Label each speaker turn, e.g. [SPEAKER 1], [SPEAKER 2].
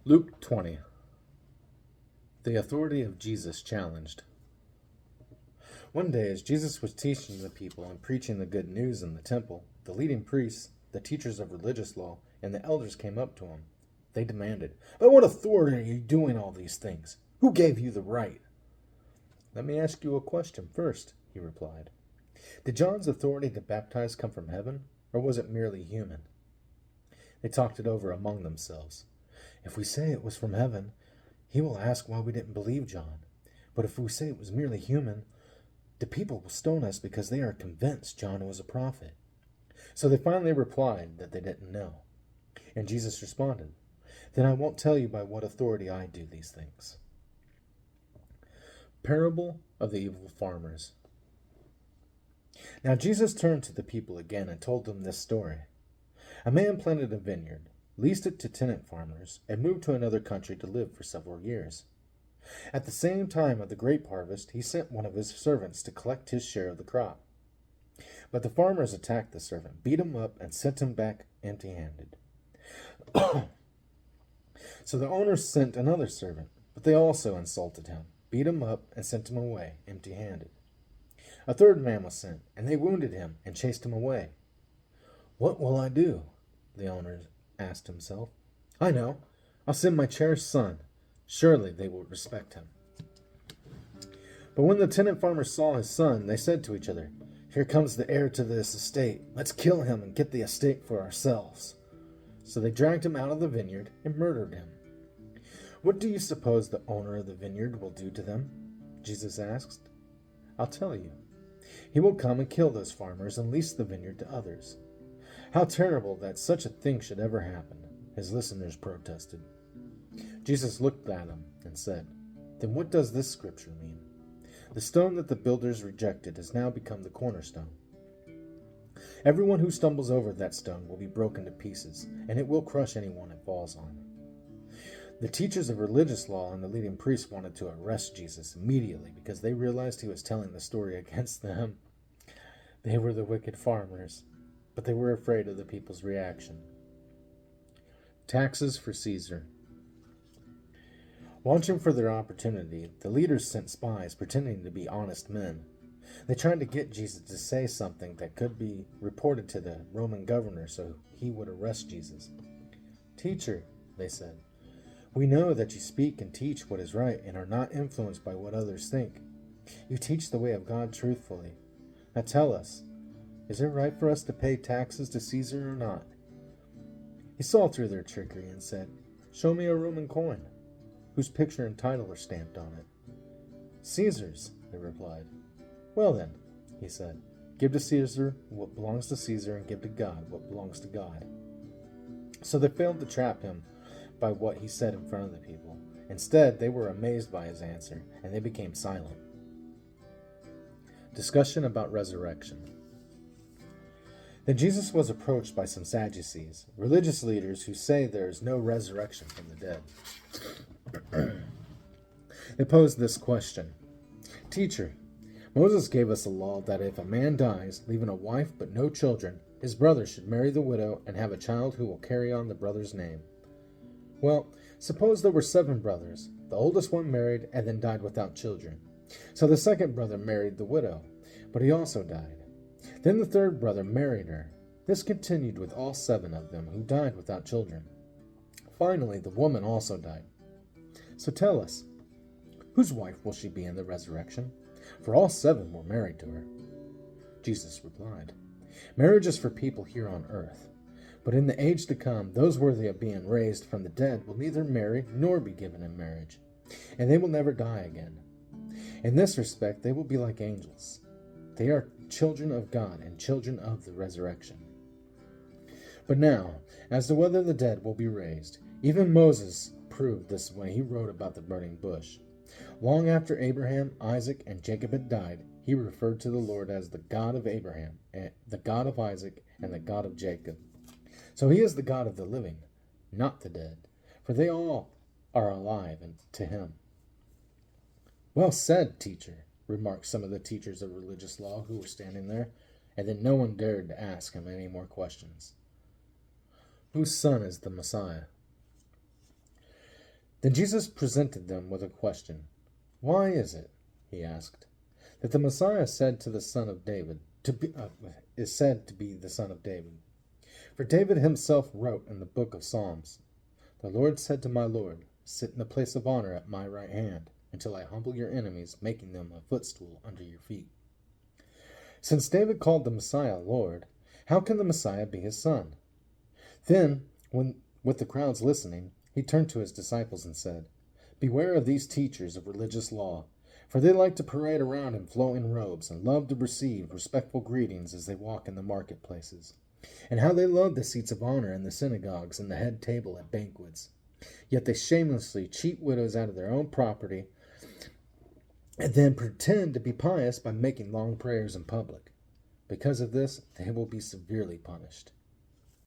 [SPEAKER 1] Luke 20. The authority of Jesus challenged. One day, as Jesus was teaching the people and preaching the good news in the temple, the leading priests, the teachers of religious law, and the elders came up to him. They demanded, "By what authority are you doing all these things? Who gave you the right?" "Let me ask you a question first," he replied. "Did John's authority to baptize come from heaven, or was it merely human?" They talked it over among themselves. "If we say it was from heaven, he will ask why we didn't believe John. But if we say it was merely human, the people will stone us because they are convinced John was a prophet." So they finally replied that they didn't know. And Jesus responded, "Then I won't tell you by what authority I do these things." Parable of the Evil Farmers. Now Jesus turned to the people again and told them this story. A man planted a vineyard, leased it to tenant farmers, and moved to another country to live for several years. At the same time of the grape harvest, he sent one of his servants to collect his share of the crop. But the farmers attacked the servant, beat him up, and sent him back empty-handed. So the owner sent another servant, but they also insulted him, beat him up, and sent him away empty-handed. A third man was sent, and they wounded him and chased him away. "What will I do?" the owner asked himself. "I know. I'll send my cherished son. Surely they will respect him." But when the tenant farmers saw his son, they said to each other, "Here comes the heir to this estate. Let's kill him and get the estate for ourselves." So they dragged him out of the vineyard and murdered him. "What do you suppose the owner of the vineyard will do to them?" Jesus asked. "I'll tell you. He will come and kill those farmers and lease the vineyard to others." "How terrible that such a thing should ever happen," his listeners protested. Jesus looked at them and said, "Then what does this scripture mean? The stone that the builders rejected has now become the cornerstone. Everyone who stumbles over that stone will be broken to pieces, and it will crush anyone it falls on." The teachers of religious law and the leading priests wanted to arrest Jesus immediately because they realized he was telling the story against them. They were the wicked farmers, but they were afraid of the people's reaction. Taxes for Caesar. Watching for their opportunity, the leaders sent spies pretending to be honest men. They tried to get Jesus to say something that could be reported to the Roman governor so he would arrest Jesus. "Teacher," they said, "we know that you speak and teach what is right and are not influenced by what others think. You teach the way of God truthfully. Now tell us, is it right for us to pay taxes to Caesar or not?" He saw through their trickery and said, "Show me a Roman coin. Whose picture and title are stamped on it?" "Caesar's," they replied. "Well then," he said, "give to Caesar what belongs to Caesar and give to God what belongs to God." So they failed to trap him by what he said in front of the people. Instead, they were amazed by his answer, and they became silent. Discussion about resurrection. Then Jesus was approached by some Sadducees, religious leaders who say there is no resurrection from the dead. They posed this question: "Teacher, Moses gave us a law that if a man dies, leaving a wife but no children, his brother should marry the widow and have a child who will carry on the brother's name. Well, suppose there were 7 brothers. The oldest one married and then died without children. So the second brother married the widow, but he also died. Then the third brother married her. This continued with all 7 of them who died without children. Finally, the woman also died. So tell us, whose wife will she be in the resurrection? For all 7 were married to her." Jesus replied, "Marriage is for people here on earth. But in the age to come, those worthy of being raised from the dead will neither marry nor be given in marriage, and they will never die again. In this respect, they will be like angels. They are children of God and children of the resurrection. But now, as to whether the dead will be raised, even Moses proved this when he wrote about the burning bush. Long after Abraham, Isaac, and Jacob had died, he referred to the Lord as the God of Abraham, and the God of Isaac, and the God of Jacob. So he is the God of the living, not the dead, for they all are alive to him." "Well said, teacher," remarked some of the teachers of religious law who were standing there, and then no one dared to ask him any more questions. Whose son is the Messiah? Then Jesus presented them with a question. Why is it, he asked, that the Messiah said to the son of David is said to be the son of David? For David himself wrote in the book of Psalms, "The Lord said to my Lord, sit in the place of honor at my right hand, until I humble your enemies, making them a footstool under your feet." Since David called the Messiah Lord, how can the Messiah be his son? Then, with the crowds listening, he turned to his disciples and said, "Beware of these teachers of religious law, for they like to parade around in flowing robes and love to receive respectful greetings as they walk in the marketplaces, and how they love the seats of honor in the synagogues and the head table at banquets. Yet they shamelessly cheat widows out of their own property and then pretend to be pious by making long prayers in public. Because of this, they will be severely punished.